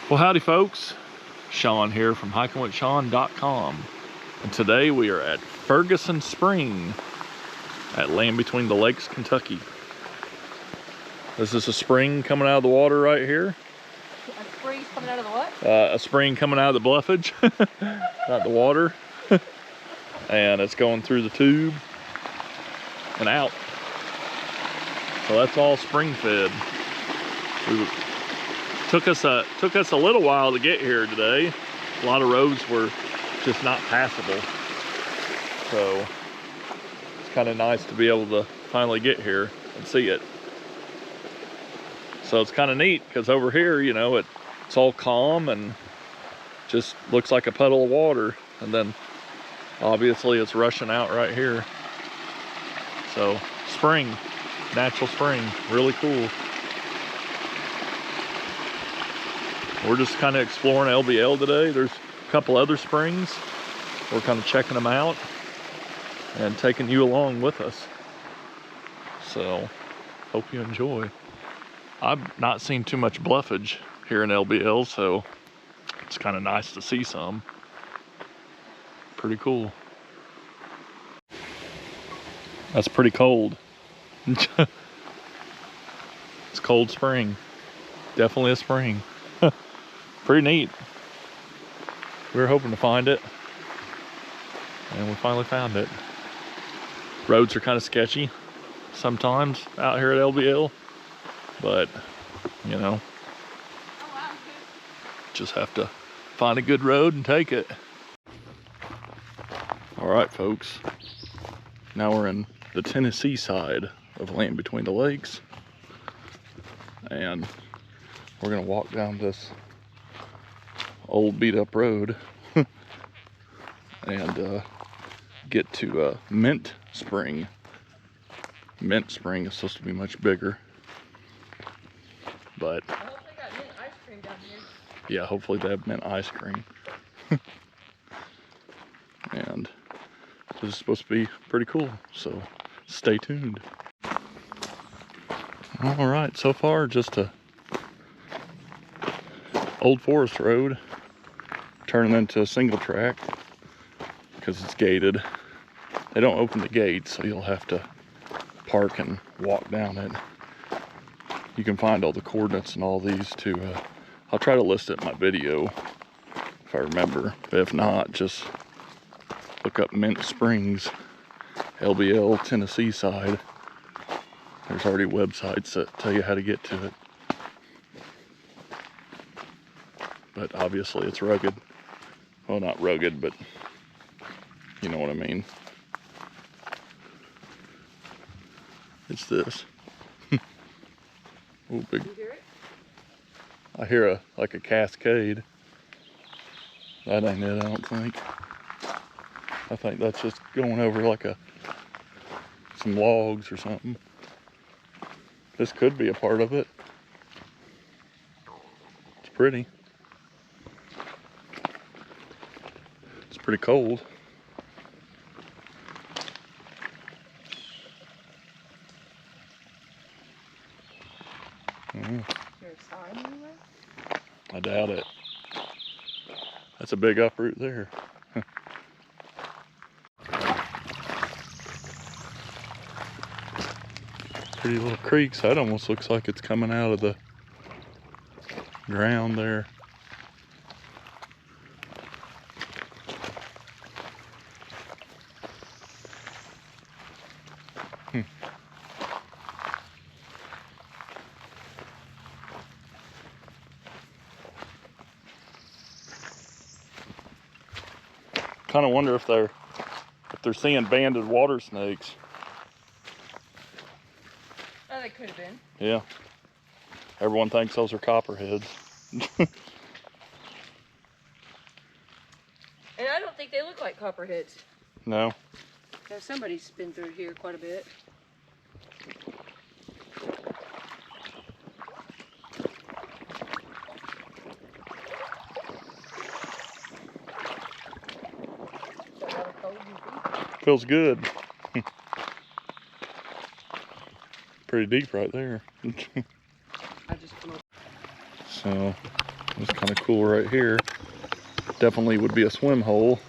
Well, howdy folks, Shawn here from hikingwithshawn.com, and today we are at Ferguson Spring at Land Between the Lakes, Kentucky. This is a spring coming out of the water right here. A spring's coming out of the what? A spring coming out of the bluffage, not the water. And it's going through the tube and out. So that's all spring fed. Took us a little while to get here today. A lot of roads were just not passable. So it's kind of nice to be able to finally get here and see it. So it's kind of neat because over here, you know, it's all calm and just looks like a puddle of water. And then obviously it's rushing out right here. So spring, natural spring, really cool. We're just kind of exploring LBL today. There's a couple other springs. We're kind of checking them out and taking you along with us. So, hope you enjoy. I've not seen too much bluffage here in LBL, so it's kind of nice to see some. Pretty cool. That's pretty cold. It's cold spring. Definitely a spring. Pretty neat. We were hoping to find it, and we finally found it. Roads are kind of sketchy sometimes out here at LBL, but you know, just have to find a good road and take it. All right, folks. Now we're in the Tennessee side of Land Between the Lakes, and we're gonna walk down this old beat up road and get to Mint Spring. Mint Spring is supposed to be much bigger, but I hope they got mint ice cream down here. yeah, hopefully they have mint ice cream. And this is supposed to be pretty cool, so stay tuned. All right, so far just a old forest road turning into a single track because it's gated. They don't open the gates, so you'll have to park and walk down it. You can find all the coordinates and all these too. I'll try to list it in my video if I remember, but if not, just look up Mint Springs, LBL, Tennessee side. There's already websites that tell you how to get to it. But obviously it's rugged. Well, not rugged, but you know what I mean. It's this. Oh, big. You hear it? I hear like a cascade. That ain't it, I don't think. I think that's just going over like some logs or something. This could be a part of it. It's pretty. It's pretty cold. Is there a sign anywhere? I doubt it. That's a big uproot there. Pretty little creek, so that almost looks like it's coming out of the ground there. Kind of wonder if they're seeing banded water snakes. Oh, they could have been. Yeah. Everyone thinks those are copperheads. And I don't think they look like copperheads. No. Now somebody's been through here quite a bit. Is that how cold you feel? Feels good. Pretty deep right there. I just come up. So It's kind of cool right here. Definitely would be a swim hole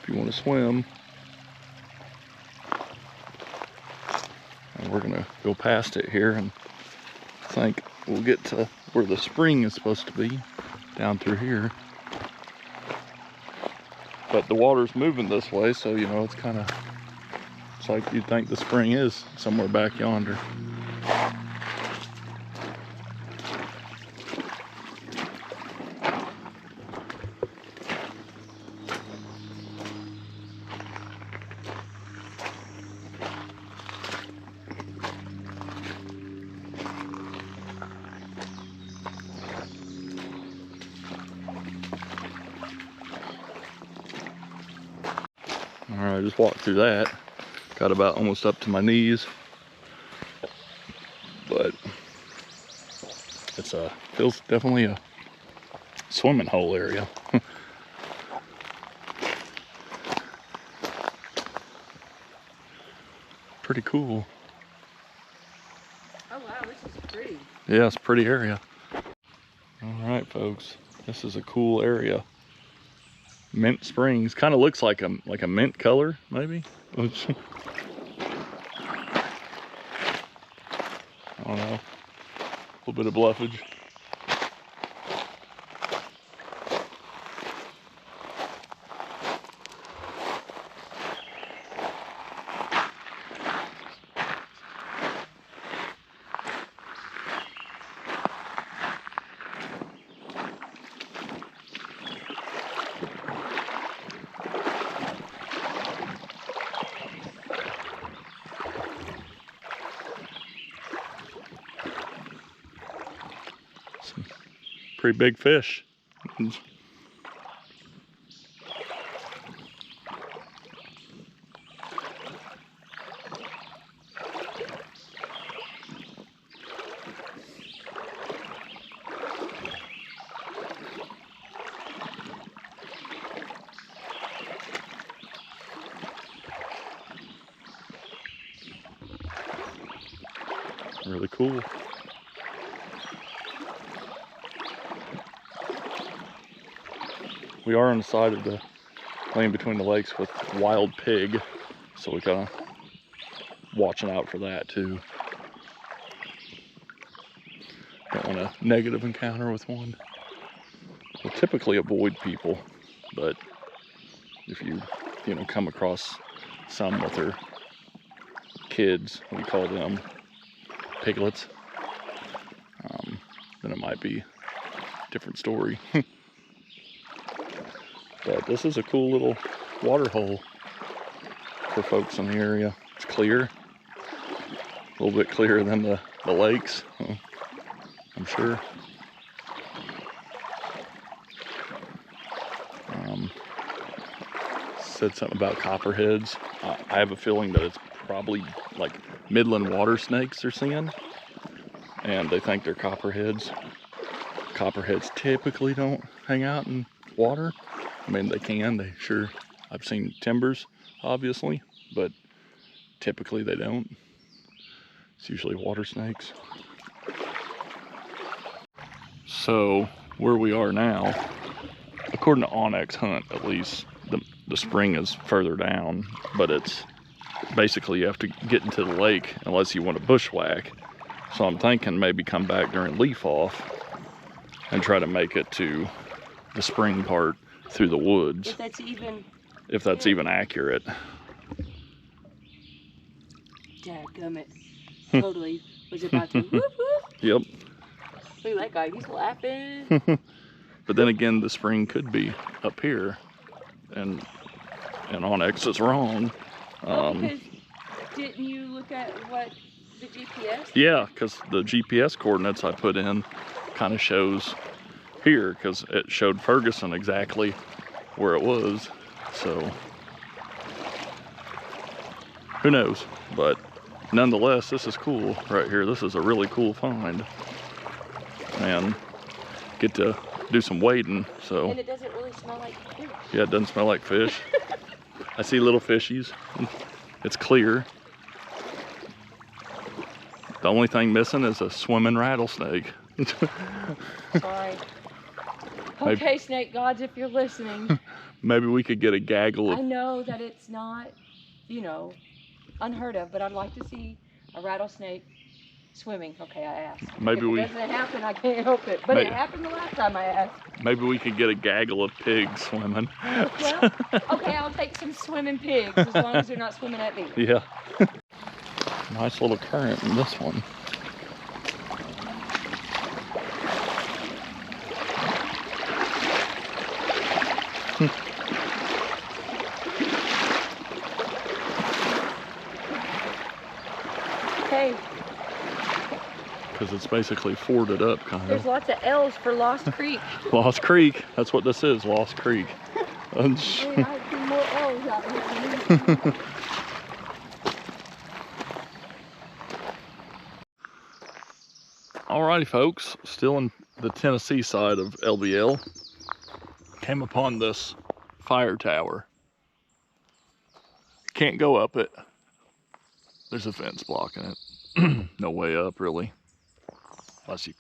if you want to swim. And we're gonna go past it here, and I think we'll get to where the spring is supposed to be, down through here. But the water's moving this way, so you know, it's like you'd think the spring is somewhere back yonder. All right, I just walked through that. Got about almost up to my knees, but feels definitely a swimming hole area. Pretty cool. Oh wow, this is pretty. Yeah, it's a pretty area. All right, folks, this is a cool area. Mint Springs kind of looks like a mint color, maybe. I don't know. A little bit of bluffage. Some pretty big fish. Really cool. We are on the side of the lane between the lakes with wild pig, so we're kind of watching out for that too. Don't want a negative encounter with one. We'll typically avoid people, but if you come across some with their kids, we call them piglets, then it might be a different story. But this is a cool little water hole for folks in the area. It's clear, a little bit clearer than the lakes, I'm sure. Said something about copperheads. I have a feeling that it's probably like Midland water snakes they're seeing, and they think they're copperheads. Copperheads typically don't hang out in water. I mean, they can, I've seen timbers, obviously, but typically they don't. It's usually water snakes. So, where we are now, according to Onyx Hunt, at least, the spring is further down, but it's basically you have to get into the lake unless you want to bushwhack. So I'm thinking maybe come back during leaf off and try to make it to the spring part through the woods. If that's even accurate. Dadgummit. Totally was about to whoop whoop. Yep. Look at that guy, he's laughing. But then again, the spring could be up here, and Onyx is wrong. Because didn't you look at what the GPS? Yeah, because the GPS coordinates I put in kind of shows here, because it showed Ferguson exactly where it was. So who knows? But nonetheless, this is cool right here. This is a really cool find, and get to do some wading. So and it doesn't really smell like fish. Yeah, it doesn't smell like fish. I see little fishies. It's clear. The only thing missing is a swimming rattlesnake. Sorry. Okay, snake gods, if you're listening. Maybe we could get a gaggle I of... know that it's not, you know, unheard of, but I'd like to see a rattlesnake swimming. Okay, I asked. Maybe if it doesn't happen, I can't help it. But it happened the last time I asked. Maybe we could get a gaggle of pigs swimming. Well, okay, I'll take some swimming pigs as long as they're not swimming at me. Yeah. Nice little current in this one. Hey. Because it's basically forded up, kind of. There's lots of L's for Lost Creek. Lost Creek. That's what this is, Lost Creek. Man, I see more L's out here. Alrighty, folks. Still in the Tennessee side of LBL. Came upon this fire tower. Can't go up it. There's a fence blocking it. No way up, really. Unless you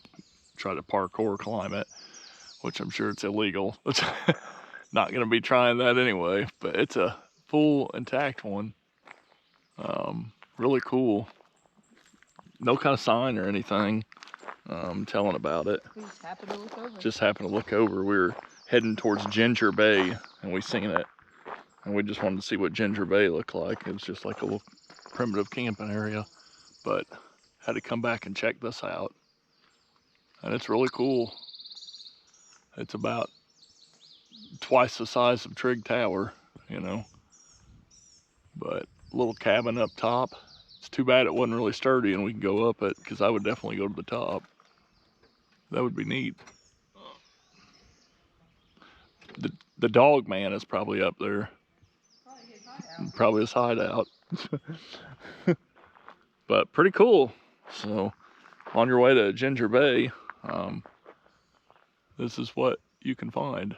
try to parkour climb it, which I'm sure it's illegal. Not gonna be trying that anyway, but it's a full intact one. Really cool. No kind of sign or anything telling about it. We just happened to look over. Just happened to look over. We were heading towards Ginger Bay and we seen it. And we just wanted to see what Ginger Bay looked like. It was just like a little primitive camping area. But had to come back and check this out. And it's really cool. It's about twice the size of Trigg Tower, you know. But little cabin up top. It's too bad it wasn't really sturdy and we can go up it, because I would definitely go to the top. That would be neat. The dog man is probably up there. Probably his hideout. But pretty cool. So on your way to Ginger Bay, this is what you can find.